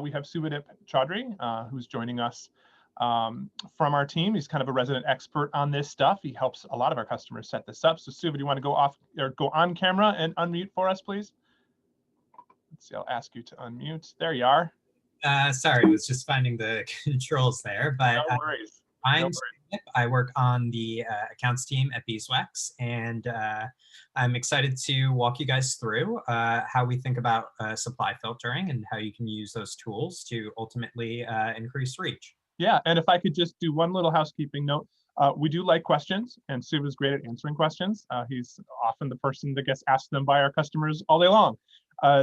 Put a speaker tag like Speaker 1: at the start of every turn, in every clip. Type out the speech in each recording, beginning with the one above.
Speaker 1: we have Subhadip Chaudhry, who's joining us from our team. He's kind of a resident expert on this stuff. He helps a lot of our customers set this up. So Subha, do you want to go off or go on camera and unmute for us, please? Let's see, I'll ask you to unmute. There you are.
Speaker 2: Sorry, I was just finding the controls there, but
Speaker 1: no worries.
Speaker 2: I'm Skip. I work on the accounts team at Beeswax, and I'm excited to walk you guys through how we think about supply filtering and how you can use those tools to ultimately increase reach.
Speaker 1: Yeah, and if I could just do one little housekeeping note, we do like questions, and Subha's great at answering questions. He's often the person that gets asked them by our customers all day long.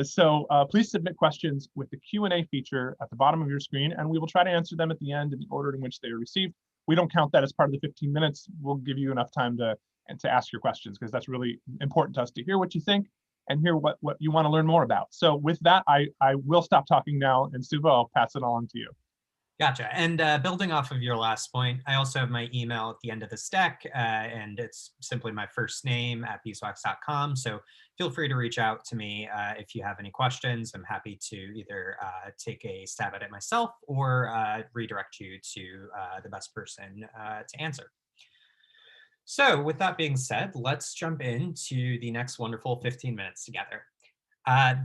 Speaker 1: So please submit questions with the Q&A feature at the bottom of your screen, and we will try to answer them at the end in the order in which they are received. We don't count that as part of the 15 minutes. We'll give you enough time to ask your questions, because that's really important to us to hear what you think and hear what you want to learn more about. So with that, I will stop talking now, and Subha, I'll pass it on to you.
Speaker 2: Gotcha. And building off of your last point, I also have my email at the end of this deck, and it's simply my first name at beeswax.com. So feel free to reach out to me if you have any questions. I'm happy to either take a stab at it myself or redirect you to the best person to answer. So with that being said, let's jump into the next wonderful 15 minutes together.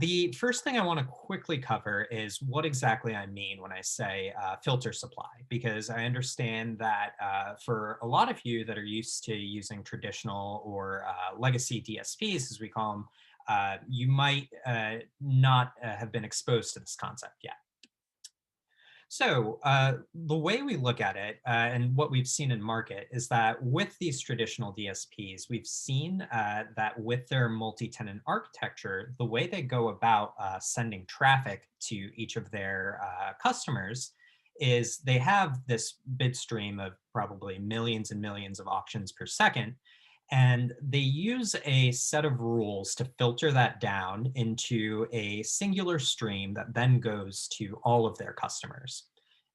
Speaker 2: The first thing I want to quickly cover is what exactly I mean when I say filter supply, because I understand that for a lot of you that are used to using traditional or legacy DSPs, as we call them, you might not have been exposed to this concept yet. So the way we look at it and what we've seen in market is that with these traditional DSPs, we've seen that with their multi-tenant architecture, the way they go about sending traffic to each of their customers is they have this bid stream of probably millions and millions of auctions per second. And they use a set of rules to filter that down into a singular stream that then goes to all of their customers.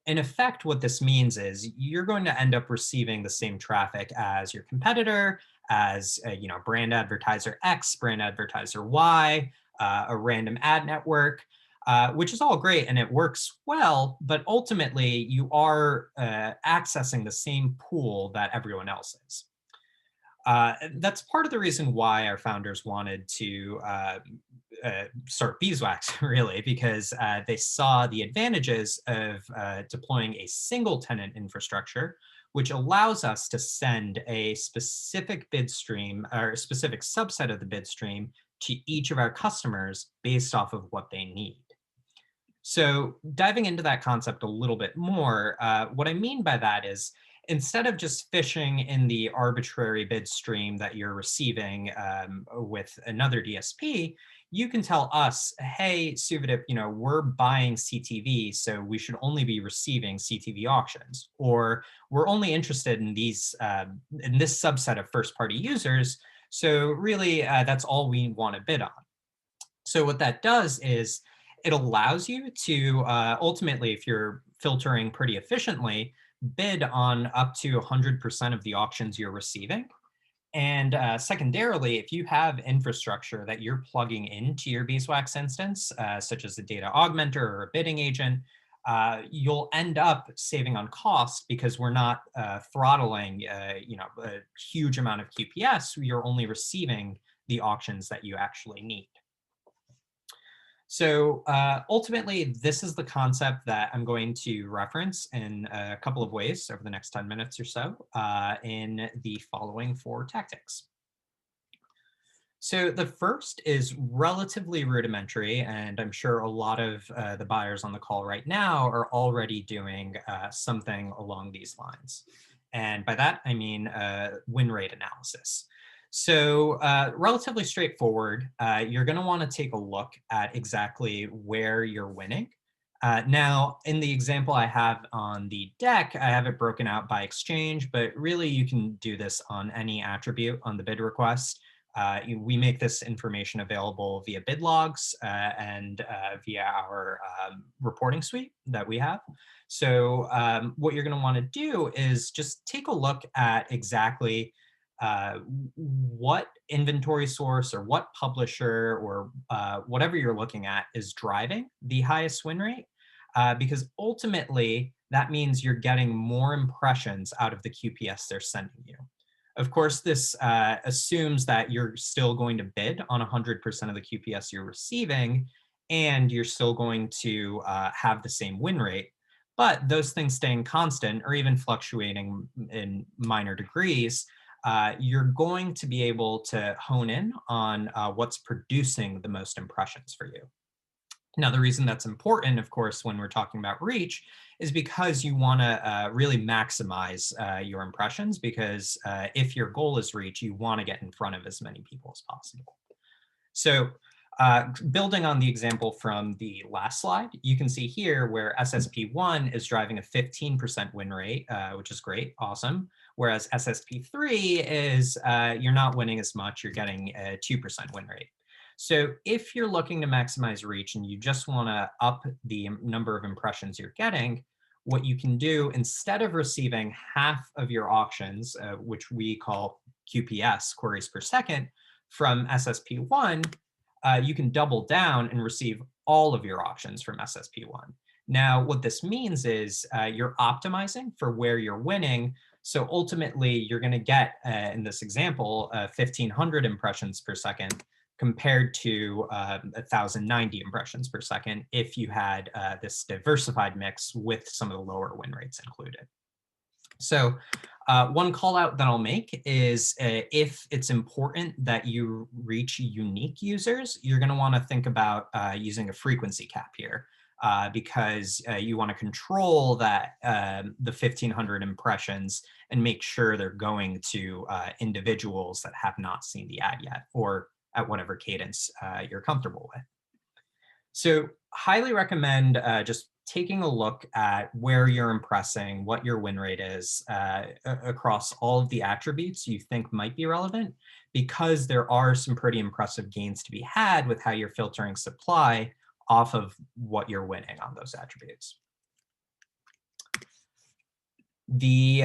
Speaker 2: In effect, what this means is you're going to end up receiving the same traffic as your competitor, as brand advertiser X, brand advertiser Y, a random ad network, which is all great and it works well, but ultimately you are accessing the same pool that everyone else is. That's part of the reason why our founders wanted to start Beeswax, really, because they saw the advantages of deploying a single tenant infrastructure, which allows us to send a specific bid stream or a specific subset of the bid stream to each of our customers based off of what they need. So diving into that concept a little bit more, what I mean by that is, instead of just fishing in the arbitrary bid stream that you're receiving with another DSP, you can tell us, hey, Subhadip, we're buying CTV, so we should only be receiving CTV auctions, or we're only interested in these in this subset of first-party users, so really that's all we want to bid on. So what that does is it allows you to ultimately, if you're filtering pretty efficiently, bid on up to 100% of the auctions you're receiving. And secondarily, if you have infrastructure that you're plugging into your Beeswax instance, such as a data augmenter or a bidding agent, you'll end up saving on cost because we're not throttling a huge amount of QPS. You're only receiving the auctions that you actually need. So ultimately, this is the concept that I'm going to reference in a couple of ways over the next 10 minutes or so in the following 4 tactics. So the first is relatively rudimentary, and I'm sure a lot of the buyers on the call right now are already doing something along these lines. And by that, I mean win rate analysis. So relatively straightforward, you're going to want to take a look at exactly where you're winning. Now, in the example I have on the deck, I have it broken out by exchange, but really you can do this on any attribute on the bid request. We make this information available via bid logs and via our reporting suite that we have. So what you're going to want to do is just take a look at exactly what inventory source or what publisher or whatever you're looking at is driving the highest win rate. because ultimately that means you're getting more impressions out of the QPS they're sending you. Of course, this assumes that you're still going to bid on 100% of the QPS you're receiving, and you're still going to have the same win rate. But those things staying constant or even fluctuating in minor degrees, you're going to be able to hone in on what's producing the most impressions for you. Now, the reason that's important, of course, when we're talking about reach is because you want to really maximize your impressions, because if your goal is reach, you want to get in front of as many people as possible. So building on the example from the last slide, you can see here where SSP1 is driving a 15% win rate, which is great, awesome. Whereas SSP3 is you're not winning as much, you're getting a 2% win rate. So if you're looking to maximize reach and you just want to up the number of impressions you're getting, what you can do, instead of receiving half of your auctions, which we call QPS, queries per second, from SSP1, you can double down and receive all of your auctions from SSP1. Now, what this means is you're optimizing for where you're winning. So ultimately, you're going to get, in this example, 1,500 impressions per second compared to 1,090 impressions per second if you had this diversified mix with some of the lower win rates included. So one call out that I'll make is if it's important that you reach unique users, you're going to want to think about using a frequency cap here. Because you want to control that the 1,500 impressions and make sure they're going to individuals that have not seen the ad yet, or at whatever cadence you're comfortable with. So highly recommend just taking a look at where you're impressing, what your win rate is across all of the attributes you think might be relevant, because there are some pretty impressive gains to be had with how you're filtering supply off of what you're winning on those attributes. The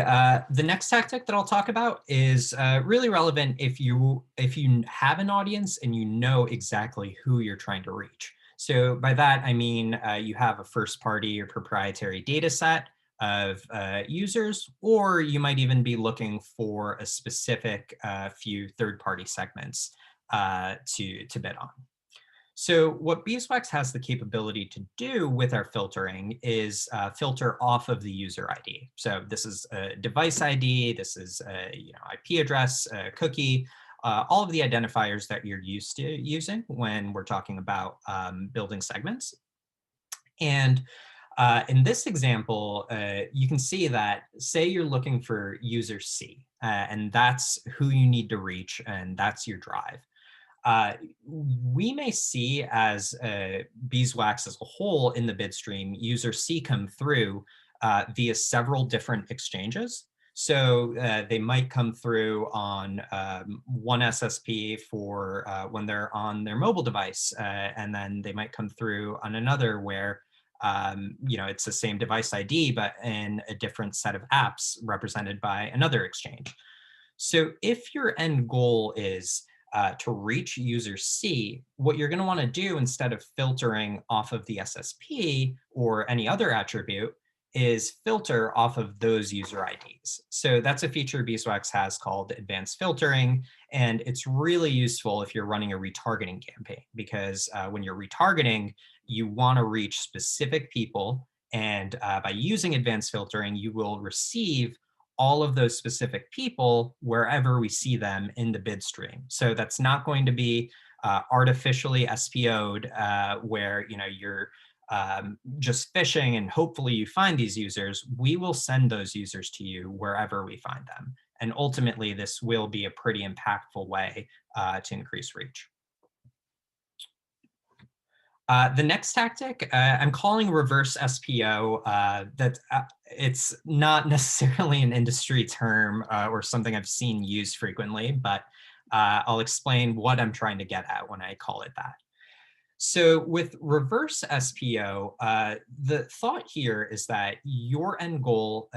Speaker 2: next tactic that I'll talk about is really relevant if you have an audience and you know exactly who you're trying to reach. So by that, I mean you have a first-party or proprietary data set of users, or you might even be looking for a specific few third-party segments to bid on. So what Beeswax has the capability to do with our filtering is filter off of the user ID. So this is a device ID, this is a IP address, a cookie, all of the identifiers that you're used to using when we're talking about building segments. And in this example, you can see that, say you're looking for user C, and that's who you need to reach, and that's your drive. We may see as Beeswax as a whole in the bid stream, user C come through via several different exchanges. So they might come through on one SSP for when they're on their mobile device, and then they might come through on another where it's the same device ID, but in a different set of apps represented by another exchange. So if your end goal is to reach user C, what you're going to want to do instead of filtering off of the SSP or any other attribute is filter off of those user IDs. So that's a feature Beeswax has called advanced filtering, and it's really useful if you're running a retargeting campaign, because when you're retargeting, you want to reach specific people, and by using advanced filtering, you will receive all of those specific people wherever we see them in the bid stream. So that's not going to be artificially SPO'd where you're just fishing and hopefully you find these users. We will send those users to you wherever we find them. And ultimately, this will be a pretty impactful way to increase reach. The next tactic, I'm calling reverse SPO. It's not necessarily an industry term or something I've seen used frequently, but I'll explain what I'm trying to get at when I call it that. So with reverse SPO, the thought here is that your end goal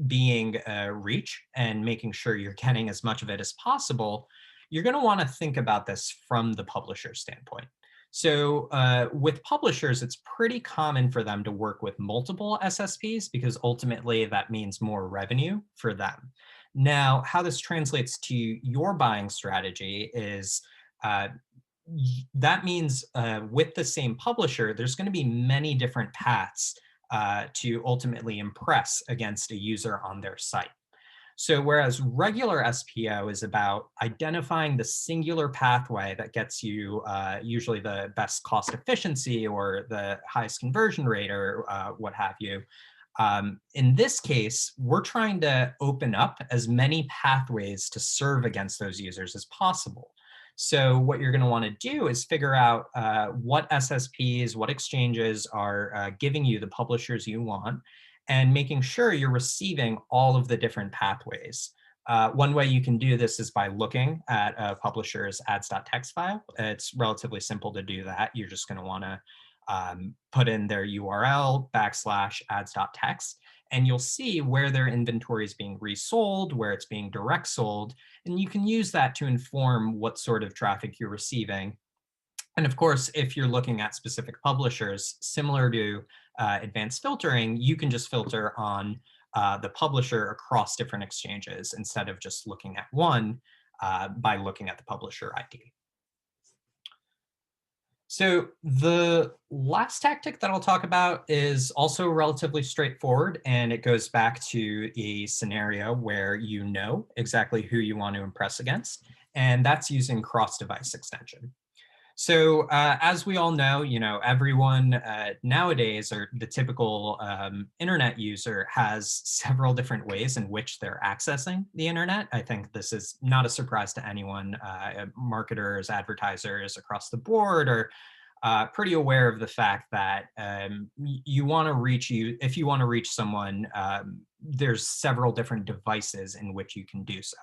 Speaker 2: being reach and making sure you're getting as much of it as possible, you're going to want to think about this from the publisher standpoint. So with publishers, it's pretty common for them to work with multiple SSPs because ultimately that means more revenue for them. Now, how this translates to your buying strategy is uh, that means with the same publisher, there's going to be many different paths to ultimately impress against a user on their site. So whereas regular SPO is about identifying the singular pathway that gets you usually the best cost efficiency or the highest conversion rate or what have you, in this case, we're trying to open up as many pathways to serve against those users as possible. So what you're going to want to do is figure out what SSPs, what exchanges are giving you the publishers you want, and making sure you're receiving all of the different pathways. One way you can do this is by looking at a publisher's ads.txt file. It's relatively simple to do that. You're just going to want to put in their URL /ads.txt, and you'll see where their inventory is being resold, where it's being direct sold, and you can use that to inform what sort of traffic you're receiving. And of course, if you're looking at specific publishers, similar to advanced filtering, you can just filter on the publisher across different exchanges instead of just looking at one by looking at the publisher ID. So the last tactic that I'll talk about is also relatively straightforward, and it goes back to a scenario where you know exactly who you want to impress against, and that's using cross-device extension. So as we all know, everyone nowadays, or the typical internet user, has several different ways in which they're accessing the internet. I think this is not a surprise to anyone. Marketers, advertisers across the board are pretty aware of the fact that you want to reach if you want to reach someone, there's several different devices in which you can do so.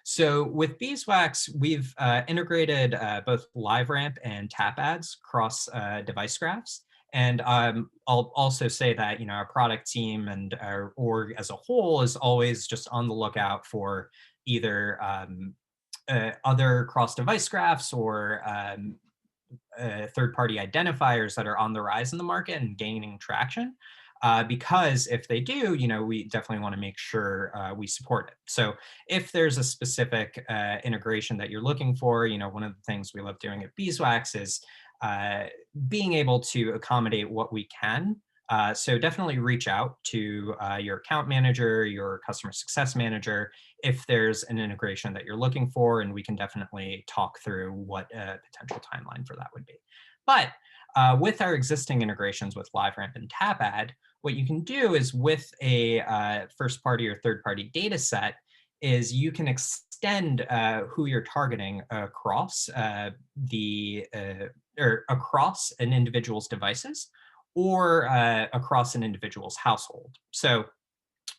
Speaker 2: So with Beeswax, we've integrated both LiveRamp and tap ads across device graphs. And I'll also say that our product team and our org as a whole is always just on the lookout for either other cross-device graphs or third-party identifiers that are on the rise in the market and gaining traction. Because if they do, we definitely want to make sure we support it. So if there's a specific integration that you're looking for, one of the things we love doing at Beeswax is being able to accommodate what we can. So definitely reach out to your account manager, your customer success manager, if there's an integration that you're looking for, and we can definitely talk through what a potential timeline for that would be. But with our existing integrations with LiveRamp and TapAd, what you can do is with a first-party or third-party data set is you can extend who you're targeting across across an individual's devices or across an individual's household. So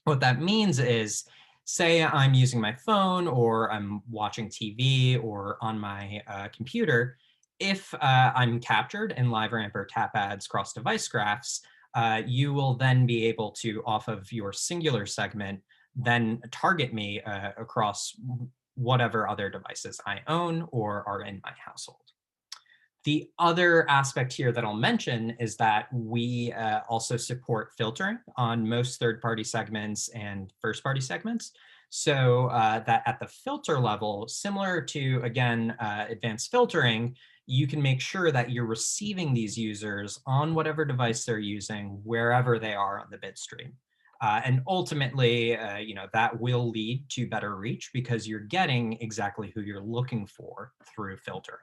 Speaker 2: what that means is, say I'm using my phone or I'm watching TV or on my computer, if I'm captured in LiveRamp or TapAd's cross-device graphs, you will then be able to, off of your singular segment, then target me across whatever other devices I own or are in my household. The other aspect here that I'll mention is that we also support filtering on most third-party segments and first-party segments. So that at the filter level, similar to, again, advanced filtering, you can make sure that you're receiving these users on whatever device they're using, wherever they are on the bid stream. And ultimately, that will lead to better reach because you're getting exactly who you're looking for through filtering.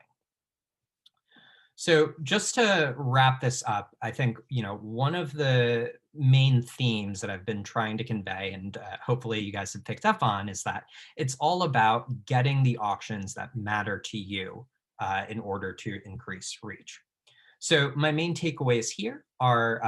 Speaker 2: So just to wrap this up, I think, one of the main themes that I've been trying to convey, and hopefully you guys have picked up on, is that it's all about getting the auctions that matter to you in order to increase reach. So my main takeaways here are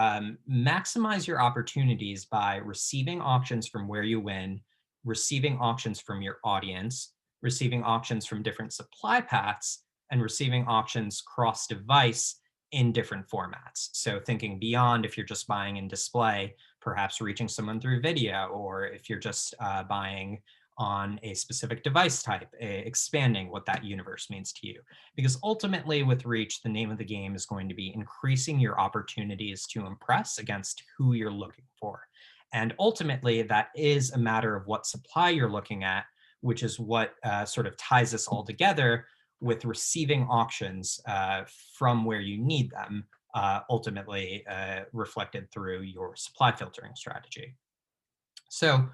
Speaker 2: maximize your opportunities by receiving auctions from where you win, receiving auctions from your audience, receiving auctions from different supply paths, and receiving auctions cross-device in different formats. So thinking beyond if you're just buying in display, perhaps reaching someone through video, or if you're just buying on a specific device type, expanding what that universe means to you. Because ultimately with reach, the name of the game is going to be increasing your opportunities to impress against who you're looking for. And ultimately that is a matter of what supply you're looking at, which is what sort of ties us all together with receiving auctions from where you need them, ultimately reflected through your supply filtering strategy. So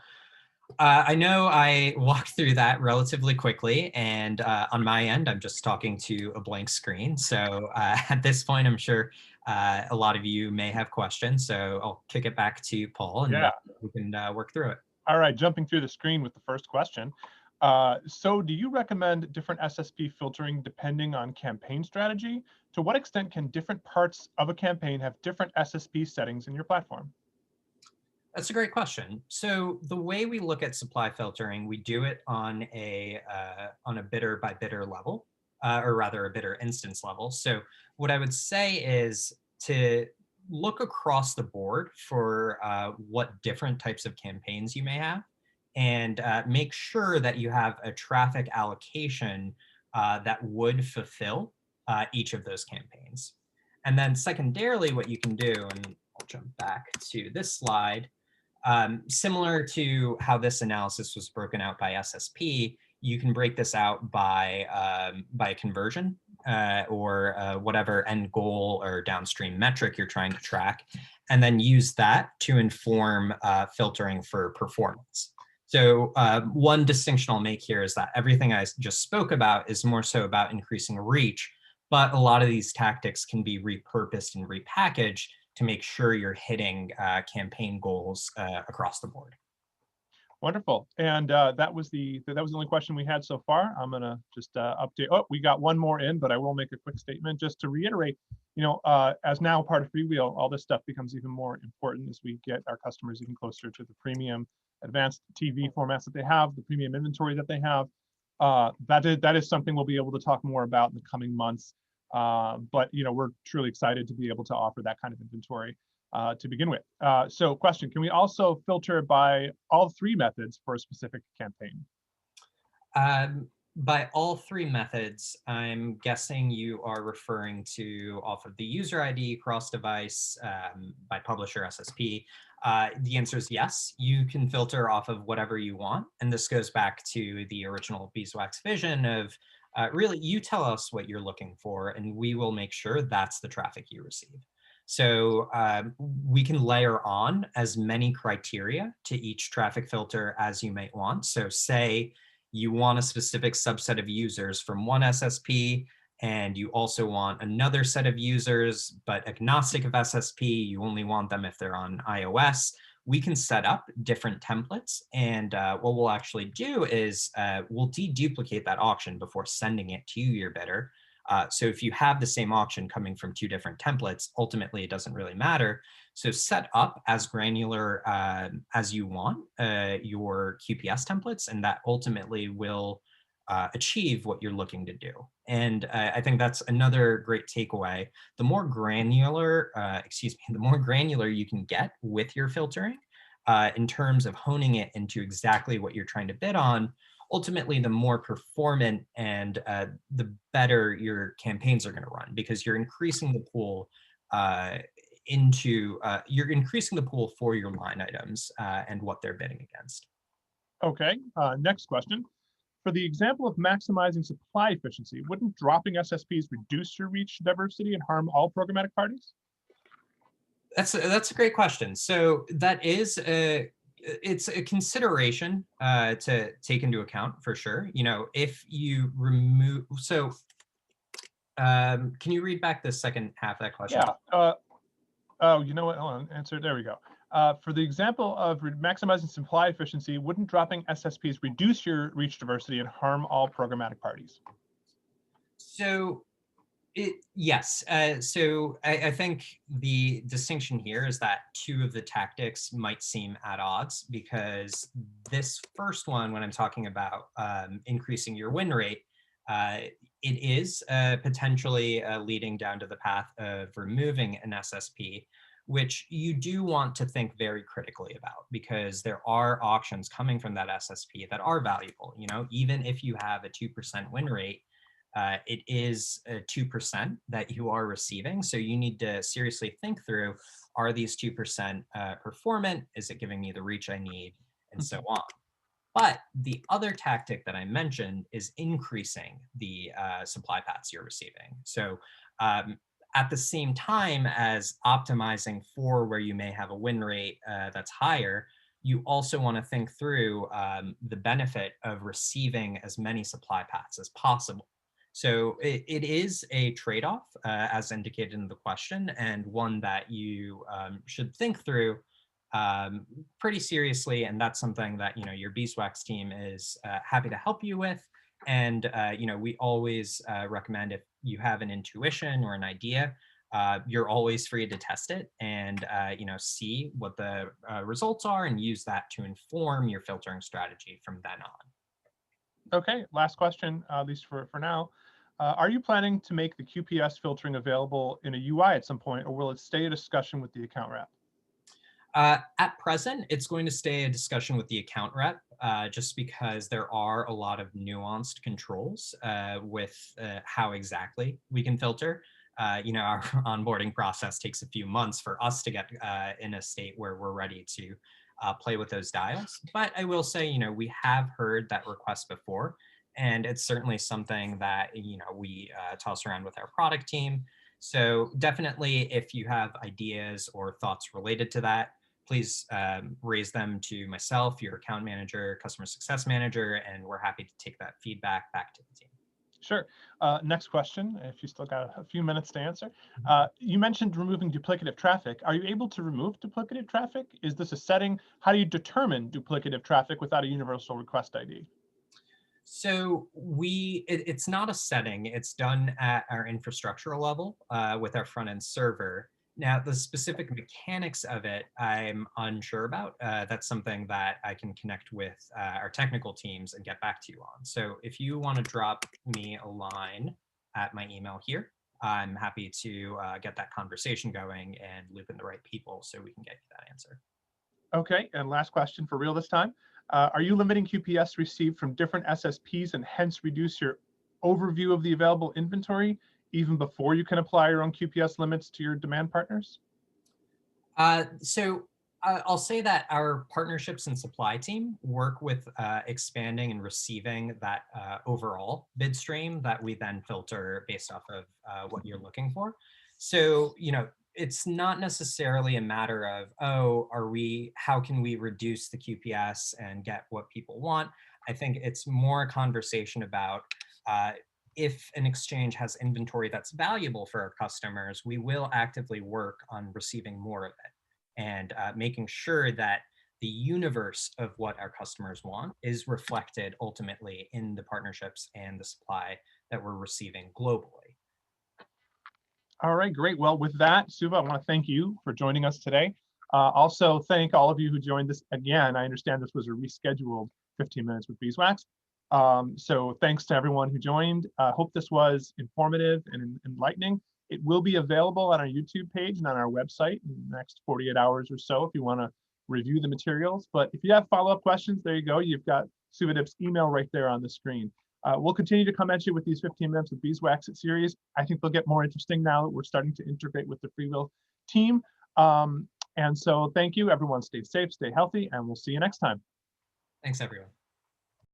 Speaker 2: I know I walked through that relatively quickly, and on my end, I'm just talking to a blank screen. So at this point, I'm sure a lot of you may have questions. So I'll kick it back to Paul, and
Speaker 1: Yeah.
Speaker 2: we can work through it.
Speaker 1: All right, jumping through the screen with the first question. So do you recommend different SSP filtering depending on campaign strategy? To what extent can different parts of a campaign have different SSP settings in your platform?
Speaker 2: That's a great question. So the way we look at supply filtering, we do it on a bidder by bidder level, or rather a bidder instance level. So what I would say is to look across the board for what different types of campaigns you may have, and make sure that you have a traffic allocation that would fulfill each of those campaigns. And then secondarily, what you can do, and I'll jump back to this slide, similar to how this analysis was broken out by SSP, you can break this out by conversion or whatever end goal or downstream metric you're trying to track, and then use that to inform filtering for performance. So one distinction I'll make here is that everything I just spoke about is more so about increasing reach, but a lot of these tactics can be repurposed and repackaged to make sure you're hitting campaign goals across the board.
Speaker 1: Wonderful. And that was the only question we had so far. I'm gonna just update. Oh, we got one more in, but I will make a quick statement just to reiterate. As now part of Freewheel, all this stuff becomes even more important as we get our customers even closer to the premium advanced TV formats that they have, the premium inventory that they have. That is something we'll be able to talk more about in the coming months. But we're truly excited to be able to offer that kind of inventory to begin with. So question, can we also filter by all three methods for a specific campaign?
Speaker 2: By all three methods, I'm guessing you are referring to off of the user ID, cross-device, by publisher, SSP. The answer is yes, you can filter off of whatever you want. And this goes back to the original Beeswax vision of really, you tell us what you're looking for, and we will make sure that's the traffic you receive. So we can layer on as many criteria to each traffic filter as you might want. So say you want a specific subset of users from one SSP, and you also want another set of users, but agnostic of SSP, you only want them if they're on iOS. We can set up different templates, and what we'll actually do is we'll deduplicate that auction before sending it to your bidder. So if you have the same auction coming from two different templates, ultimately it doesn't really matter. So set up as granular as you want your QPS templates, and that ultimately will achieve what you're looking to do. And I think that's another great takeaway. The more granular, the more granular you can get with your filtering in terms of honing it into exactly what you're trying to bid on, ultimately the more performant and the better your campaigns are going to run, because you're increasing the pool you're increasing the pool for your line items and what they're bidding against.
Speaker 1: Okay, next question. For the example of maximizing supply efficiency, wouldn't dropping SSPs reduce your reach diversity and harm all programmatic parties?
Speaker 2: That's a great question. So that is it's a consideration to take into account for sure. If you remove, so can you read back the second half of that question?
Speaker 1: Yeah. Oh, you know what? Hold on. Answer. There we go. For the example of maximizing supply efficiency, wouldn't dropping SSPs reduce your reach diversity and harm all programmatic parties?
Speaker 2: So yes. So I think the distinction here is that two of the tactics might seem at odds, because this first one, when I'm talking about increasing your win rate, it is potentially leading down to the path of removing an SSP. which you do want to think very critically about because there are auctions coming from that SSP that are valuable. Even if you have a 2% win rate, it is a 2% that you are receiving. So you need to seriously think through, are these 2% performant? Is it giving me the reach I need? And so on. But the other tactic that I mentioned is increasing the supply paths you're receiving. So at the same time as optimizing for where you may have a win rate that's higher, you also want to think through the benefit of receiving as many supply paths as possible. So it is a trade-off, as indicated in the question, and one that you should think through pretty seriously. And that's something that your Beeswax team is happy to help you with. And we always recommend, if you have an intuition or an idea, you're always free to test it and see what the results are and use that to inform your filtering strategy from then on.
Speaker 1: Okay, last question, at least for now. Are you planning to make the QPS filtering available in a UI at some point, or will it stay a discussion with the account rep?
Speaker 2: At present, it's going to stay a discussion with the account rep, just because there are a lot of nuanced controls with how exactly we can filter. Our onboarding process takes a few months for us to get in a state where we're ready to play with those dials. But I will say, we have heard that request before, and it's certainly something that we toss around with our product team. So definitely, if you have ideas or thoughts related to that, please raise them to myself, your account manager, customer success manager, and we're happy to take that feedback back to the team.
Speaker 1: Sure. Next question, if you still got a few minutes to answer. You mentioned removing duplicative traffic. Are you able to remove duplicative traffic? Is this a setting? How do you determine duplicative traffic without a universal request ID?
Speaker 2: So it's not a setting. It's done at our infrastructural level with our front end server. Now, the specific mechanics of it, I'm unsure about. That's something that I can connect with our technical teams and get back to you on. So if you want to drop me a line at my email here, I'm happy to get that conversation going and loop in the right people so we can get you that answer.
Speaker 1: Okay, and last question for real this time. Are you limiting QPS received from different SSPs and hence reduce your overview of the available inventory even before you can apply your own QPS limits to your demand partners?
Speaker 2: So I'll say that our partnerships and supply team work with expanding and receiving that overall bid stream that we then filter based off of what you're looking for. So, it's not necessarily a matter of, oh, how can we reduce the QPS and get what people want? I think it's more a conversation about if an exchange has inventory that's valuable for our customers, we will actively work on receiving more of it and making sure that the universe of what our customers want is reflected ultimately in the partnerships and the supply that we're receiving globally.
Speaker 1: All right, great. Well, with that, Suva, I want to thank you for joining us today. Also, thank all of you who joined this again. I understand this was a rescheduled 15 minutes with Beeswax. So thanks to everyone who joined. Hope this was informative and enlightening. It will be available on our YouTube page and on our website in the next 48 hours or so if you want to review the materials. But if you have follow-up questions, there you go. You've got Suvadip's email right there on the screen. We'll continue to come at you with these 15 minutes with Beeswax series. I think they'll get more interesting now that we're starting to integrate with the Freewheel team. And so thank you, everyone. Stay safe, stay healthy, and we'll see you next time.
Speaker 2: Thanks, everyone.